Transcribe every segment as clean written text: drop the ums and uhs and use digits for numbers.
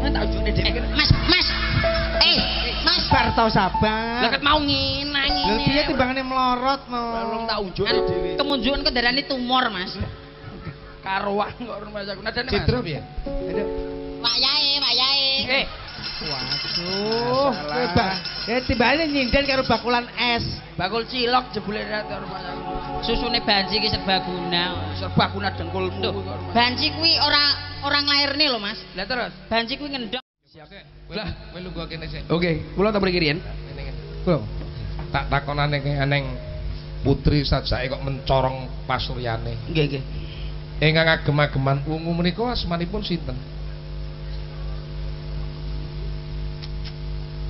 tak ujune dhewe. Mas, Mas. Mas bar tau sabar. Lah ket mau nginang Lha piye timbangane melorot no. Belum tak ujune dhewe. Kemunjukan kok darani tumor, Mas. Karuan kok rumah aku. Nadane Mas. Citro piye? Wayahe. Waduh, timbangane nyinden karo bakulan es. Bakul cilok jebule rata rumah aku. Susune banci ki serbaguna. Serbaguna dengkulmu. Banci kuwi orang lairne lho, Mas. Lah terus, Banci kuwi ngendok. Lah, kowe lu gua kene sik. oke, kula tak mriki riyen. Kok Tak takonane ki eneng putri sajake kok mencorong pasuryane. Nggih, nggih. Ingkang agem-ageman ungu menika asmanipun sinten?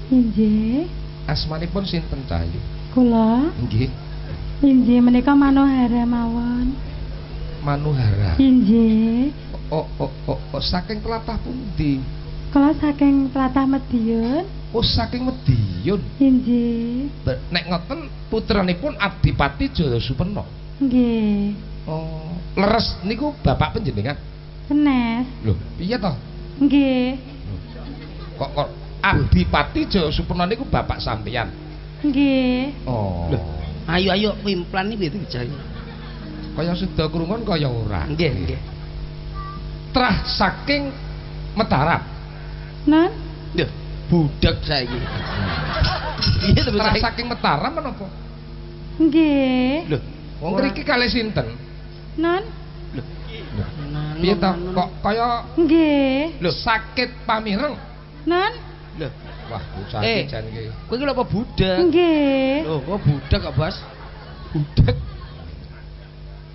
Inggih, Asmanipun sinten Cahayu? kula Nggih, inggih menika Manohara mawon. Manuhara. Inggih, Oh, saking tlatah pundi? kula saking Tlatah Medion. Oh, saking Medion. Inggih, Nek ngoten putranipun Adipati Jaya Supena. nggih, Oh, leres niku bapak panjenengan. Kenes. Lho, piye to? Nggih, Kok Adipati Jaya Supena niku bapak sampeyan. nggih. Oh. Loh, ayo pimplan iki piye Jaya? Kaya sudah krungun kaya ora. Nggih, nggih. Trah saking Mataram. Non, Lho, budak saiki. Piye to Trah saiki? saking Mataram menapa? nggih. Lho, Wong mriki kalih sinten? Non, Piye to? Kok kaya nggih. lho sakit pamireng. Non, lho. Wah, bocah Eh. iki jan iki. Kowe iki lho apa budak? nggih. Lho, kok budak kok, Bos? Budak.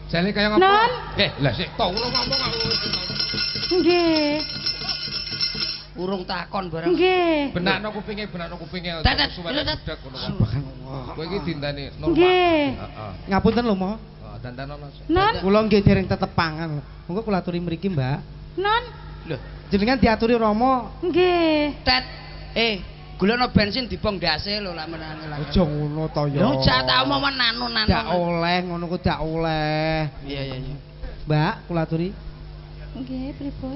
Jane kaya ngapa? Non. Lah sik to ngono ngomong aku. Nggih, Urung takon barang. nggih. Benakno kupinge. Tet, Suwene tet. budak ngono. Kowe iki dinteni normal. Nggih. Heeh. ngapunten lho, Mo. Oh, dandanono sik. Non, Kula nggih dereng tetepangan. Monggo kula aturi mriki, Mbak. non, Lho, Jenengan diaturi Rama. nggih. Tet. Gulana bensin dibong ndase lho lak menane lak. Aja ngono to ya. Lho, cak tak omong nanu-nanu. Dak oleh ngono ku dak oleh. Iya. Mbak, kula aturi. Nggih, pripun?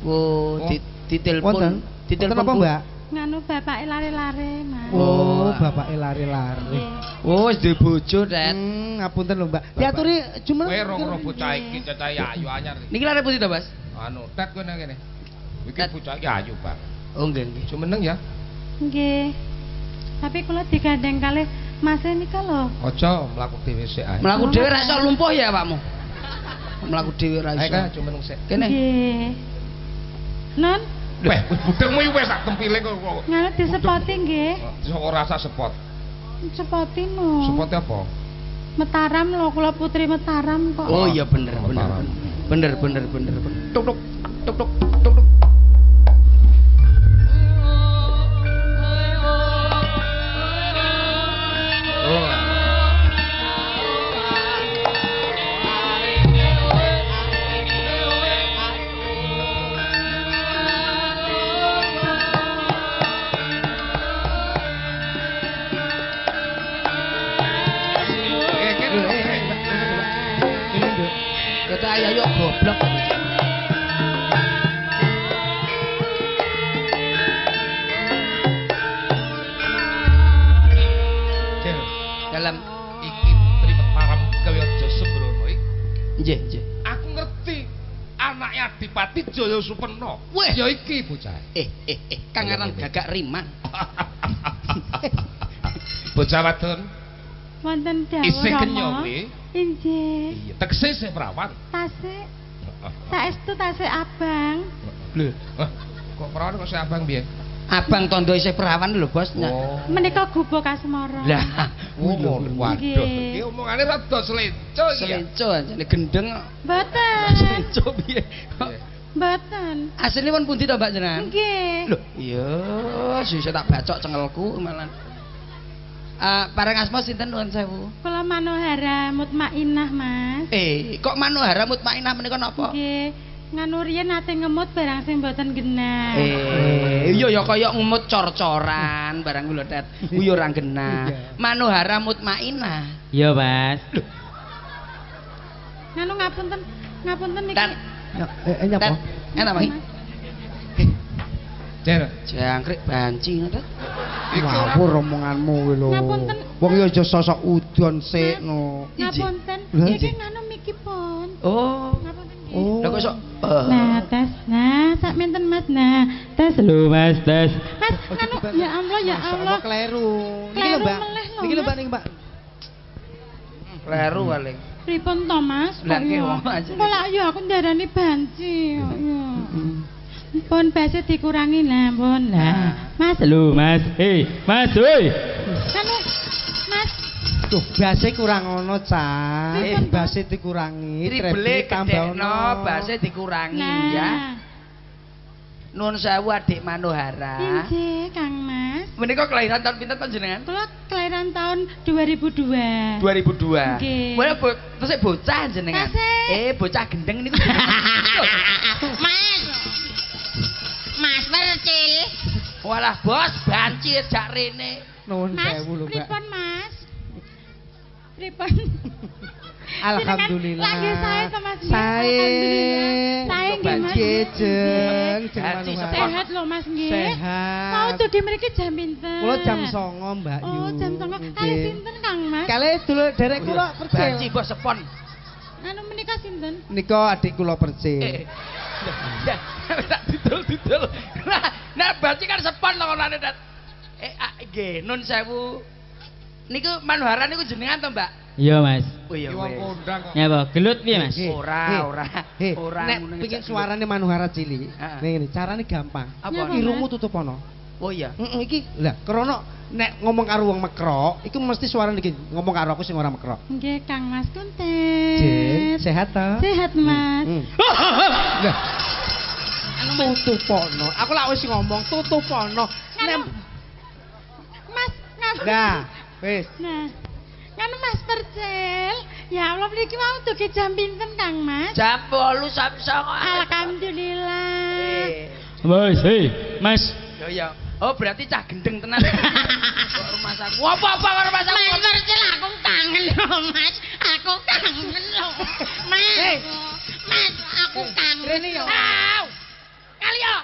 Oh, Wonten. ditelepon. Wonten apa, Mbak? Nganu bapake lare-lare, Mas. Oh, bapake lari-lari. Nggih. Oh, wis duwe bojo, Tet. Ngapunten lho, Mbak. Diaturi cuma Kowe rong bocah iki cacah ayu anyar. Niki lare putih to, Mas? Anu, tet kowe nang kene. Iki Tet. bocah iki ayu, Pak. Oh, nggih. Jumeneng ya. Nggih. Tapi kula digandeng kalih Mas nika lho. Aja mlaku dhewe sik ae. Mlaku dhewe ra iso lumpuh ya, Pakmu. Mlaku dhewe ra Ae iso. ka jumeneng sik. Kene. Nggih. Non, Weh, budengmu iki wis sak tempile kok. nganu disepoti nggih. Ora rasa sepot. Sepoti no. Sepote apa? Mataram lho, kula putri Mataram kok. Oh iya bener. Bener. Tuk tuk. Oh. Kata ayo goblok. Cil, Dalam iki putri Mataram kaya aja sembrono iki. nggih. Aku ngerti anake Adipati Jaya Supena. Weh. Ya iki bocah. Kang aran gagak riman. Bocah wadon Wonten dawuh isih Rama. kenyowe. Inggih. Iya, tegese sing perawan. Tasik. Saestu tasik abang. Lho, kok perawan kok sing abang piye? Abang tondo isih perawan lho, Bos. Oh. Menika gubuk Kasmara. Lah, Waduh, Nggih. iki omongane rada selenco iki. ya. selenco ajane gendeng. Mboten. Selenco piye? Mboten. Asline pun pundi to, Mbak jenengan? Nggih. Lho, iya, sisa tak bacok cengelku malah. Pareng asma sinten nuwun sewu? Kula Manohara Mutmainah, Mas. Kok Manohara Mutmainah menika napa? Nggih. Nganu riyen nate ngemut barang sing mboten genah. Iya ya kaya ngemut cor-coran barang lho, Tet. Ku ya ora genah. Manohara Mutmainah. Iya, Mas. Nganu ngapunten niki. Tet, Nyapa? Tet. Enak, Mas. Cer. Jangkrik banci ngono. Ngawur omonganmu kuwi lho. Ngapunten. Wong ya aja sosok udon sik no. Ngapunten. Lha, Iki Cik. nganu miki pun. Oh. Ngapunten. nggih. Oh. Lah kok sok Nah, tes. Nah, sak menten Mas. Nah, tes lho Mas, tes. Mas, nganu ya Allah, ya Masa Allah. Allah kleru. Niki lho, Kleru Mbak. meleh lho, Niki lho, Mbak, Mas. niki, Mbak. kleru paling. Pripun to Mas? Lah, Kok ki ya? wong aja. Kok lak ya aku ndarani banci kok ya. Pun base dikurangi lah, pun lah. Mas lho, Mas. Mas, oi. Kanu Mas, Tuh, base kurang ono, Cah. Pripun, Pak? Base dikurangi, Triple tambah gedekno, base dikurangi nah. ya. Nuwun sewu Adik Manohara. Injih, Kang Mas. Menika kelahiran tahun pinten panjenengan? Kula kelahiran tahun 2002. 2002. Nggih. Well, tesih bocah jenengan. Tasik. Bocah gendeng niku jenengan. Mas. Mas Percil. Walah bos, banci jak rene. Nuwun Mas, sewu lho, Mbak. pripun Mas? Pripun? Alhamdulillah. Lagi saya to Mas. nggih? Sae. Alhamdulillah. Sae nggih Mas. Jejeng, Nggih. jeng Hati Manohara. Sehat lho Mas nggih. Sehat. Mau tuh mriki jam pinten? Kula jam 09.00, Mbak Yu. Oh, jam 09.00. Nggih. Kali sinten Kang Mas? Kali dulur derek kula Banci percil. bos sepon. Anu menika sinten? Nika adik kula percil. Tak didul-didul. Nah, banci kan sepon to konane dat. Nggih, nun sewu. Niku Manohara niku jenengan to, Mbak? Iya, Mas. Oh iya. Wong weh. kondang kok. Nyapa? Gelut piye, Mas? Heh, Ora, heh, ora. heh. Ora Nek ngono pengin iki. suarane Manohara cilik. Heeh. Ning ngene, carane gampang. Apa? Nyapa? Irungmu tutup ana. Oh iya. Iki lah krana nek ngomong karo wong mekrok, iku mesti suarane iki ngomong karo aku sing ora mekrok. Nggih Kang Mas Jen, Kuntet. sehat ta? Sehat Mas. Lah. Tutup ana. Aku lak wis ngomong tutup ana. Nganu, Mas, nganu. Nah, wis. Nah, nganu Mas Percil. Ya Allah niki mau dugi jam pinten Kang Mas? Jam 8 sampai 9. Alhamdulillah. Mas, Mas. Yo ya. Oh berarti cah gendeng tenan. Kok rumah sakit. Apa kok rumah sakit? Mas Percil aku kangen loh, Mas. Aku kangen loh. Mas. Hei. Mas, aku kangen. Rene ya. Au. Kali yo.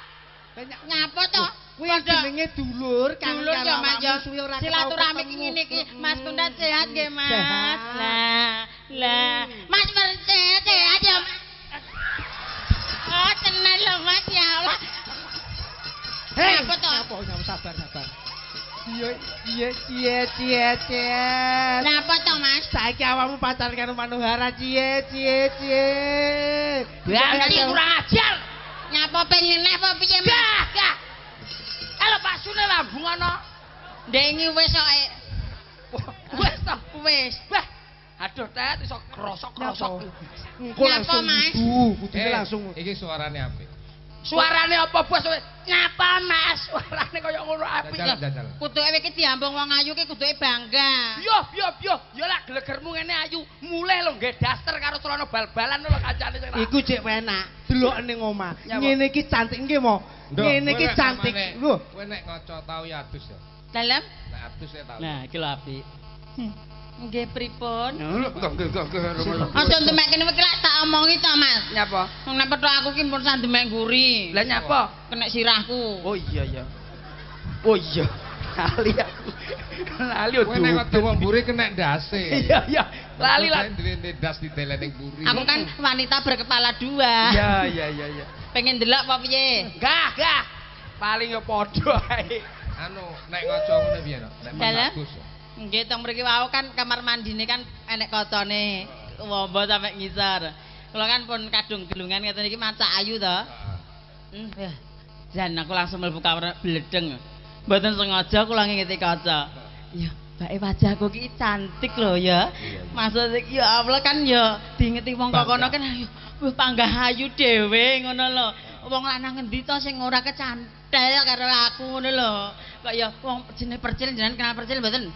Banyak Ngapa to? kuwi jenenge dulur kan Dulur ya Mas ya. suwi ora Silaturahmi ketemu. ngene iki Mas Kundat sehat nggih Mas. Sehat. Lah. Mas Percil sehat ya. Oh, tenan loh Mas ya Allah. Hei, Apa to? Apa sabar. Cie. Napa to Mas? Saiki awakmu pacaran karo Manohara cie. Berarti kurang ajar. Nyapa pengen apa piye Mas? Gah. Halo Pak Sune lambung ana. Dengi wis kok. Wes to. Wis. Wah. Aduh, Tet iso krosok-krosok. Engko Nyapa, langsung Mas? kudune langsung. Iki suarane apik. Suarane apa bos? Ngapa Mas? Suarane kaya ngono apik. Jajal. Kuduke iki diambung wong ayu ki kuduke bangga. Yo. Yo lak gelegermu ngene ayu. Mulih lho nggih daster karo celana bal-balan lho kancane sing. Iku cek penak. Delok ning omah. Nyapa? Ngene iki cantik nggih mo. Ngene iki cantik. Lho, Kowe nek ngaca tau ya adus ya. Dalem? Nek adus ya tau. Nah, iki lho apik. Nggih pripun? Nggih. Aja ndemek kene iki lak tak omongi to, Mas. Nyapa? Wong nek petok aku ki pun sandemek nguri. Lah nyapa? Kena sirahku. Oh iya. Lali aku. Lali Kowe nek ketemu mburi kena ndase. Iya. Lali lah. Duwe ndas ditelen ning mburi. Aku kan wanita berkepala dua. Iya. Pengen delok apa piye? Gah. Paling ya padha ae. Anu nek ngaca ngene piye no? Nek Dalam? bagus. Nggih, teng mriki wau kan kamar mandine kan enek kocone. Wombo sampe ngisor. Kula kan pun kadung gelungan ngeten iki macak ayu to. Heeh. Jan aku langsung mlebu kamar bledeng. Mboten sengaja kula ngingeti kaca. Ya, bake wajahku ki cantik lho ya. Maksud iki ya Allah kan ya diingeti wong kok kono kan ayo wis panggah ayu dhewe ngono lho. Wong lanang ngendi to sing ora kecantel karo aku ngono lho. Kok ya wong jenenge Percil jenengan kenal Percil mboten?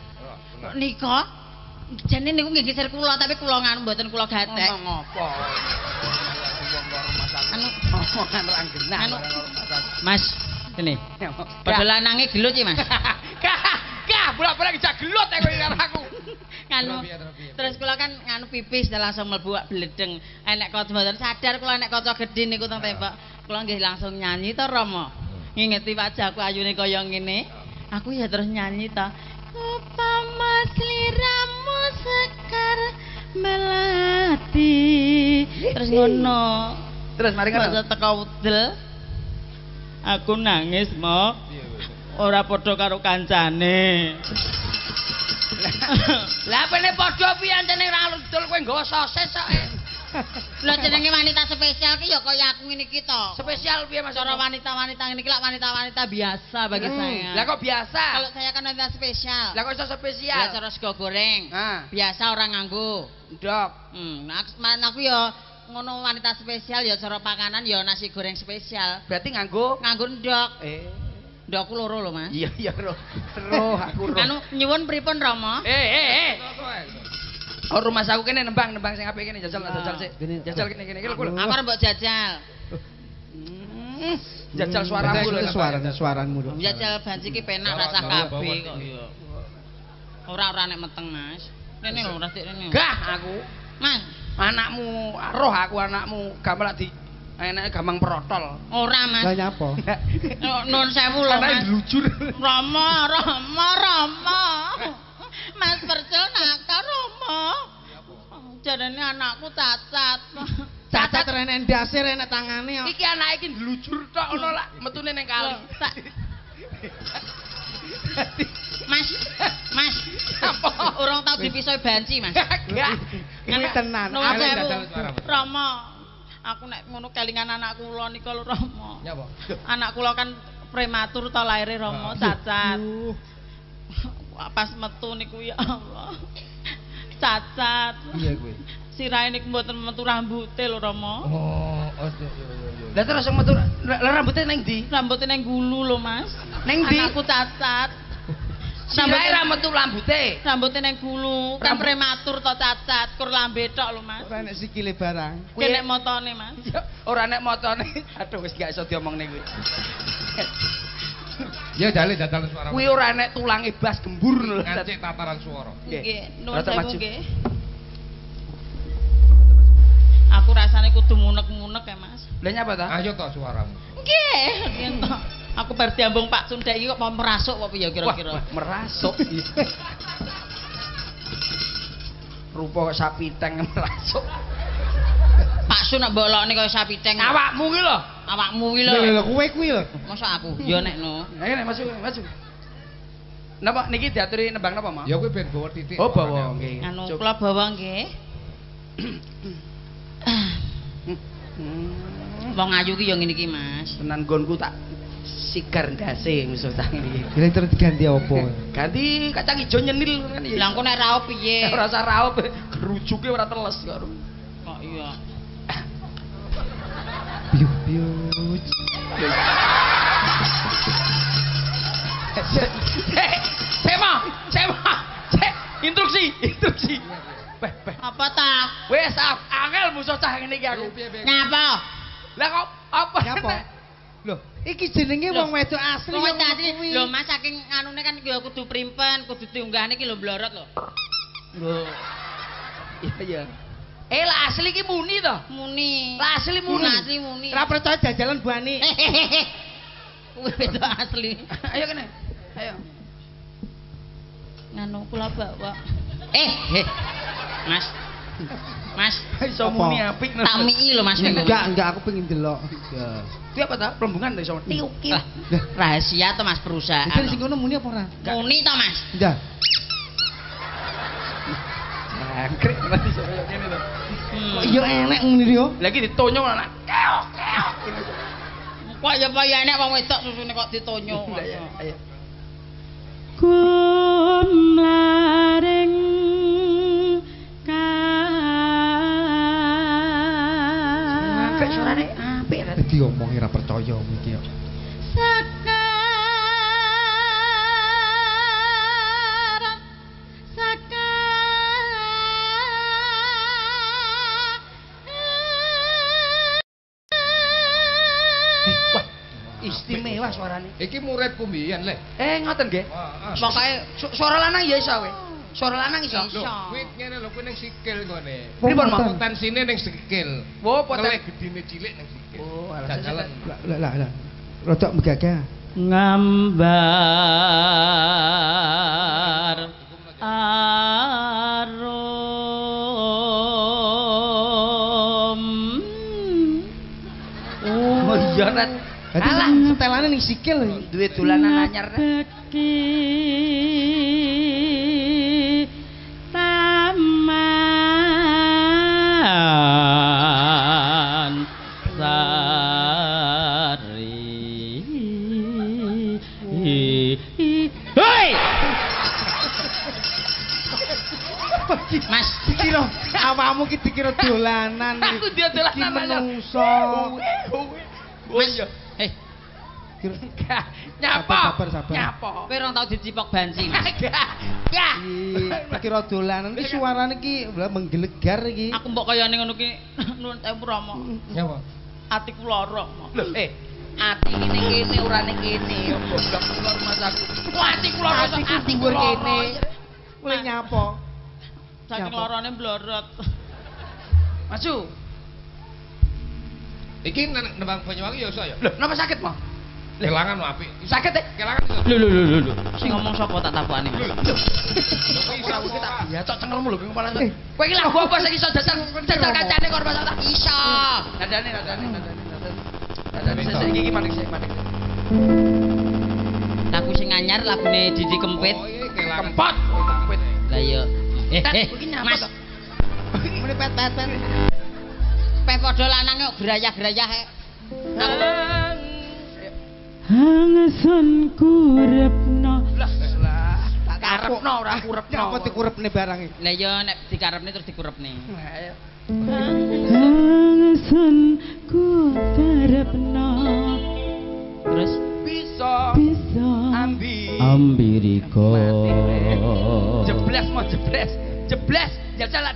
Nika jane niku nggih geser kula tapi kula nganu mboten kula gatek. Ngomong apa? Anu Omongan ra genah. Anu. Mas, kene. Padha lanange gelut iki, Mas. Gah, bolak-balik jak gelut kowe karo aku. Nganu. Terus kula kan nganu pipis dan langsung mlebu bledeng. Enek kaca mboten sadar kula enek kaca gedhe niku teng tembok. Kula nggih langsung nyanyi to Rama. ngingeti wajahku ayune kaya ngene. Aku ya terus nyanyi ta. Upama sliramu sekar melati. Terus ngono. Terus mari ngono. Masa teko udel. Aku nangis, Mo. Ora padha karo kancane. Lah apane padha piye antene ora udel kowe nggawa sosis kok. Lho jenenge wanita spesial ki ya kaya aku ngene iki to. Spesial piye Mas? Cara wanita-wanita ngene iki lak wanita-wanita biasa bagi saya. Lah kok biasa? Kalau saya kan wanita spesial. Lah kok iso spesial? Lah cara sego goreng. Biasa orang nganggo. Ndok. Aku ya ngono wanita spesial ya cara pakanan ya nasi goreng spesial. Berarti nganggo ndok. Ndokku loro lho, Mas. Iya roh. Roh aku roh. Anu nyuwun pripun Rama? Oh rumah saku kene nembang sing apik kene jajal sik. Jajal kene lho. Apa mbok jajal? Jajal suaramu lho. Suaramu lho. Jajal banci ki penak rasa kabeh kok ya. Ora nek meteng, Mas. Rene lho rasik rene. Gah aku. Mas, anakmu roh aku anakmu gampang di enake gampang protol. Ora, Mas. Lah nyapa? Nuwun sewu lho, Mas. Anake dilujur. Rama. Mas Percil nakal Rama. Jarane anakku cacat. Cacat rene ndase rene tangane kok. Iki anake iki dilujur tok ngono lak metune ning kali. Mas. Apa? Urung tau dipisoi banci, Mas. Ini tenan. Nuwun sewu. Rama. Aku nek ngono kelingan anak kula nika lho Rama. Nyapa? Anak kula kan prematur ta laire Rama cacat. Pas metu niku ya Allah. Cacat. Iya kuwi. Sirahe niku mboten metu rambute lho Rama. Oh, Lah terus sing metu rambute ning ndi? Rambute ning gulu lho Mas. Ning ndi? Anakku cacat. Sirahe ra metu rambute. Rambute ning gulu, kan prematur to cacat, kur lambe tok lho Mas. Ora nek sikile barang. Kuwi nek motone Mas. Ora nek motone. Aduh wis gak iso diomongne kuwi. Ya jale jajal suara. Kuwi ora nek tulange bas gembur lho. Ngancik tataran suara. Nggih, nuwun Rada sewu maju. nggih. Aku rasane kudu munek-munek ya Mas. Lah nyapa ta? Ayo to suaramu. Nggih, yen to. Aku bar diambung Pak Sundek iki kok mau merasuk apa ya kira-kira. Wah, merasuk. Rupa sapi teng merasuk. Pak Sun nak bolokne kaya sapi teng. Awakmu ki lho. Awakmu ki lho. Lho kowe kuwi lho. Masa aku? Ya nek no. Ayo nek maju. Napa niki diaturi nembang napa, Mas? Ya kuwi ben bawa titik. Oh, bawa nggih. Anu kula bawa nggih. Wong ayu ki ya ngene iki, Mas. Tenan nggonku tak sigar ndase musuh tang iki. Kira terus diganti apa? Ganti kacang ijo nyenil kan ya. Lah engko nek raup piye? Ora usah raup, gerujuke ora teles kok. Kok iya. Piu. Sema. Instruksi. Beh. Apa ta? Wes angel musuh cah ngene iki aku. Nyapa? Lah kok apa? Nyapa? Loh, iki jenenge wong wedok asli. Wong ya, tadi kuwi. lho Mas saking anune kan ya kudu primpen, kudu diunggahne iki lho blorot lho. Lho. Iya. Lah asli ki muni to? Muni. Lah asli muni. Asli muni. Ora percaya jajalan buani. Kuwi wedok asli. Ayo kene. Ayo. Nganu kula bawa. Mas. Iso muni apik. Tak mii lho Mas. Enggak, aku pengen delok. Ya. Ki apa ta? Plembungan to iso. Tiuk. Rahasia to Mas perusahaan. Jadi sing ngono muni apa ora? Muni to Mas. Enggak. Angkrek tenan iso kaya ngene lho. Kok iya enek muni yo. Lagi ditonyo anak. Keok. Kok ya apa ya enek wong wedok susune kok ditonyo. Ayo. Kumlaring Angkrek suarane apik ta. Dadi omong ora percaya iki yo. Istimewa suarane. Iki muridku mbiyen, Le. Ngoten nggih. Heeh. Pokoke suara lanang ya iso kowe. Suara lanang iso. Lho, kuwi ngene lho, kuwi ning sikil nggone. Pripun, Mak? Potensine ning sikil. Oh, Kelek gedine cilik ning sikil. Oh, jajalan. Lah. Rodok megagah. Ngambar arum. Oh iya Rat. Alah, setelane ning sikil. Duwe dolanan anyar. Beki taman sari. Hei! Mas, Dikira awakmu ki dikira dolanan. Aku dia dolanan Iki anyar. menungso. Mas, hei, nyapa. Sabar. Nyapa. kowe ora tau dicipok banci. Mas. Ya. Dikira dolanan iki suarane ki menggelegar iki. Aku mbok kayane ngono ki nuwun sewu Rama. Nyapa? Atiku lara. Lho, ati ngene kene ora ning kene. Goblok keluar mas aku. Wah, ati kula rasa ati dhuwur kene. Kowe nyapa? Saking larane mblorot. Maju. Iki nembang Banyuwangi ya iso ya. Lho, napa sakit, Mo? Kelangan apik. Sakit e. Kelangan iso. Lho. Sing ngomong sapa tak takokane. Ora usah tak ya cok cengelmu lho kepala. Kowe iki lagu apa sing iso jajal kancane kok masak tak iso. Nadane. Nadane sing iki manik. Lagu sing anyar lagune Didi Kempit. Oh iya kelangan. Kempot. Lah iya. Mas. Muni pet. Pe padha lanang kok gerayah-gerayah. Hangson kurepno. Lah, tak karepno ora kurepno. Apa dikurepne barang iki? Lah iya nek dikarepne terus dikurepne. Hangson kurepno. Terus Bisa ambiriko. Jeblas. Jajal lah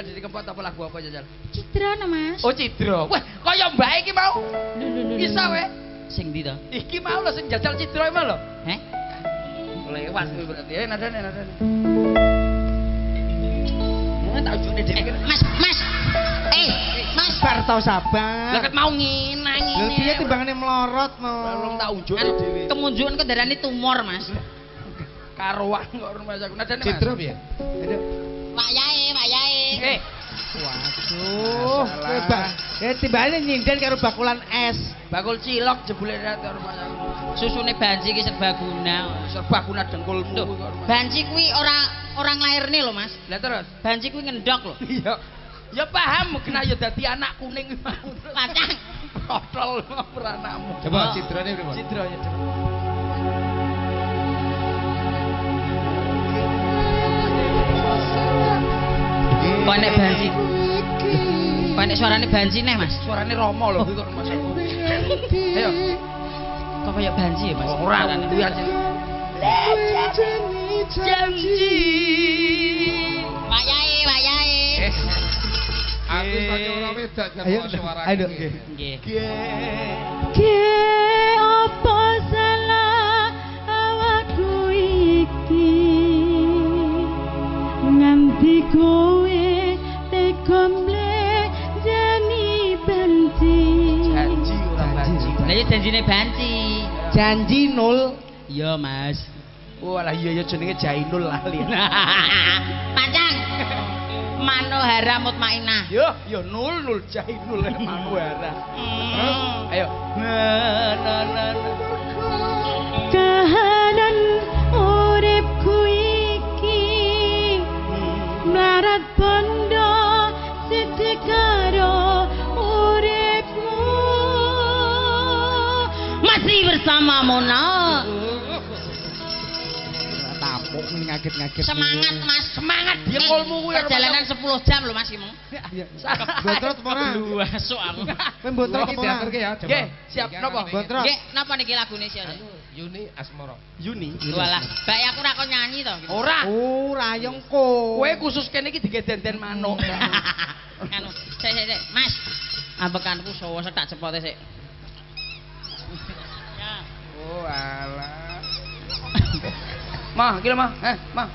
Didi Kempot apa lagu apa jajal? Citra no Mas. Oh Cidra. Wah, kaya mbake iki mau. Bisa wae. Sing ndi to? Iki mau lho sing jajal Cidra iki mau lho. Heh? Lewat kuwi berarti. Nadane. Tak ujune dhewe. Mas. Mas. Bar tau sabar. Lah ket mau nginang Lha piye timbangane melorot no. Belum tak ujune Anu, dhewe. kemunjukan kendaraan tumor, Mas. Karuan kok rumah aku. Nadane. Citra piye? Pak Yae. Waduh. Timbangane nyinden karo bakulan es. Bakul cilok jebule rat rumah aku. Susune Banji ki serbaguna. Serbaguna dengkulmu Loh, kok rumah. Banji kuwi orang lairne lho, Mas. Lah terus. Banji kuwi ngendok lho. Iya. Ya paham kena ya dadi anak kuning mau. Pacang. Kotrol ora anakmu. Coba citrane pripun? Cidra ya. Kok nek Banji. Kok nek suarane Banji neh, Mas. Suarane Romo lho kuwi kok rumah aku. Ayo. Kok kaya Banji ya, Mas? Ora kuwi aja. Janji. Pak Yae. Aku tanya ora wedak Ayo, suarane. ayo. Nggih. Ke apa salah awakku iki nganti kowe tekomble jani benci. Janji ora banji. Lah ya janjine Banji. Janji nul. Iya, Mas. Walah iya ya jenenge Jainul lali. Pacang. Manohara Mutmainah. Yo nul Jainul Manuara. Terus ayo. Na. Kahanan uripku iki mlarat bondo siji karo uripmu Masih bersama Mona. Tapuk ngaget-ngaget. Semangat, Mas. Semangat dia kolmu kuwi. Perjalanan 10 jam lho, Mas iki. Iya. Bontrot apa ora? Luasuk aku. Kowe bontrot Iki apa ora? diaturke ya, coba. Nggih, siap napa? Bontrot. Nggih, napa niki lagune sih? Yuni Asmara. Yuni. Walah, mbak aku ora kok nyanyi to. Ora. Oh, rayongko. Kowe khusus kene iki digedenden manuk. Anu, sik. Mas. Ambekanku sawo tak cepote sik. Ya. Oh alah. Mah, kira mah. Mah.